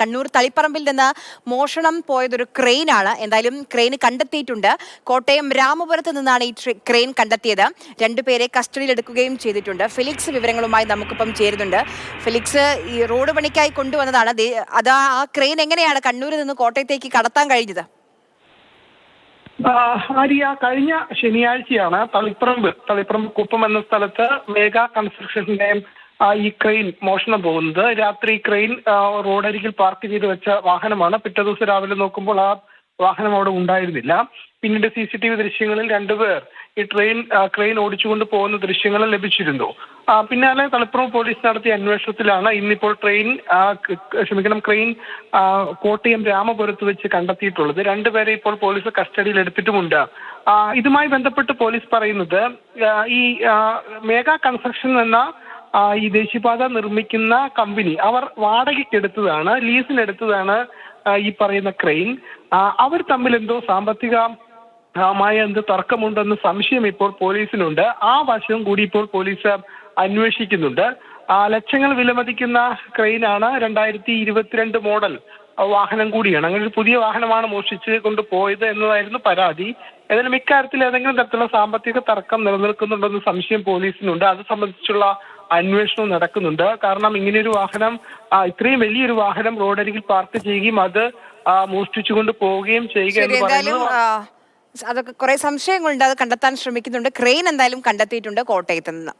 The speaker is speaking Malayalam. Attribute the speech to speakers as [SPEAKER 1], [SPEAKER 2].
[SPEAKER 1] കണ്ണൂർ തളിപ്പറമ്പിൽ നിന്ന് മോഷണം പോയതൊരു ക്രെയിനാണ്. എന്തായാലും ക്രെയിൻ കണ്ടെത്തിയിട്ടുണ്ട്. കോട്ടയം രാമപുരത്ത് നിന്നാണ് ഈ ക്രെയിൻ കണ്ടെത്തിയത്. രണ്ടുപേരെ കസ്റ്റഡിയിലെടുക്കുകയും ചെയ്തിട്ടുണ്ട്. ഫെലിക്സ് വിവരങ്ങളുമായി നമുക്കിപ്പം ചേരുന്നുണ്ട്. ഫെലിക്സ്, ഈ റോഡ് പണിക്കായി കൊണ്ടുവന്നതാണ്. അത് ആ ക്രെയിൻ എങ്ങനെയാണ് കണ്ണൂരിൽ നിന്ന് കോട്ടയത്തേക്ക് കടത്താൻ കഴിഞ്ഞത്?
[SPEAKER 2] ആര്യ, കഴിഞ്ഞ ശനിയാഴ്ചയാണ് തളിപ്പറമ്പ് കുപ്പം എന്ന സ്ഥലത്ത് മേഘ കൺസ്ട്രക്ഷന്റെ ഈ ക്രെയിൻ മോഷണം പോകുന്നത്. രാത്രി ക്രെയിൻ റോഡരികിൽ പാർക്ക് ചെയ്ത് വെച്ച വാഹനമാണ്. പിറ്റേ ദിവസം രാവിലെ നോക്കുമ്പോൾ ആ വാഹനം അവിടെ ഉണ്ടായിരുന്നില്ല. പിന്നീട് CCTV ദൃശ്യങ്ങളിൽ രണ്ടുപേർ ഈ ക്രെയിൻ ഓടിച്ചുകൊണ്ട് പോകുന്ന ദൃശ്യങ്ങൾ ലഭിച്ചിരുന്നു. പിന്നാലെ തളിപ്പറമ്പ് പോലീസ് നടത്തിയ അന്വേഷണത്തിലാണ് ഇന്നിപ്പോൾ ക്രെയിൻ കോട്ടയം രാമപുരത്ത് വെച്ച് കണ്ടെത്തിയിട്ടുള്ളത്. രണ്ടുപേരെ ഇപ്പോൾ പോലീസ് കസ്റ്റഡിയിൽ എടുത്തിട്ടുമുണ്ട്. ഇതുമായി ബന്ധപ്പെട്ട് പോലീസ് പറയുന്നത് ഈ മേഘ കൺസ്ട്രക്ഷൻ എന്ന ഈ ദേശീയപാത നിർമ്മിക്കുന്ന കമ്പനി അവർ വാടകയ്ക്കെടുത്തതാണ്, ലീസിനെടുത്തതാണ് ഈ പറയുന്ന ക്രെയിൻ. അവർ തമ്മിൽ എന്തോ സാമ്പത്തികമായ എന്ത് തർക്കമുണ്ടെന്ന് സംശയം ഇപ്പോൾ പോലീസിനുണ്ട്. ആ വശവും കൂടി ഇപ്പോൾ പോലീസ് അന്വേഷിക്കുന്നുണ്ട്. ലക്ഷങ്ങൾ വിലമതിക്കുന്ന ക്രെയിനാണ്. 2022 മോഡൽ വാഹനം കൂടിയാണ്. അങ്ങനെ ഒരു പുതിയ വാഹനമാണ് മോഷ്ടിച്ച് കൊണ്ടുപോയത് എന്നതായിരുന്നു പരാതി. ഏതായാലും ഇക്കാര്യത്തിൽ ഏതെങ്കിലും തരത്തിലുള്ള സാമ്പത്തിക തർക്കം നിലനിൽക്കുന്നുണ്ടെന്ന് സംശയം പോലീസിനുണ്ട്. അത് സംബന്ധിച്ചുള്ള അന്വേഷണം നടക്കുന്നുണ്ട്. കാരണം ഇങ്ങനെയൊരു വാഹനം, ഇത്രയും വലിയൊരു വാഹനം റോഡരികിൽ പാർക്ക് ചെയ്യുകയും അത് മോഷ്ടിച്ചുകൊണ്ട് പോവുകയും ചെയ്യുക എന്ന് പറയുന്നത്
[SPEAKER 1] അതൊക്കെ കുറെ സംശയങ്ങളുണ്ട്. അത് കണ്ടെത്താൻ ശ്രമിക്കുന്നുണ്ട്. ക്രെയിൻ എന്തായാലും കണ്ടെത്തിയിട്ടുണ്ട് കോട്ടയത്ത് നിന്ന്.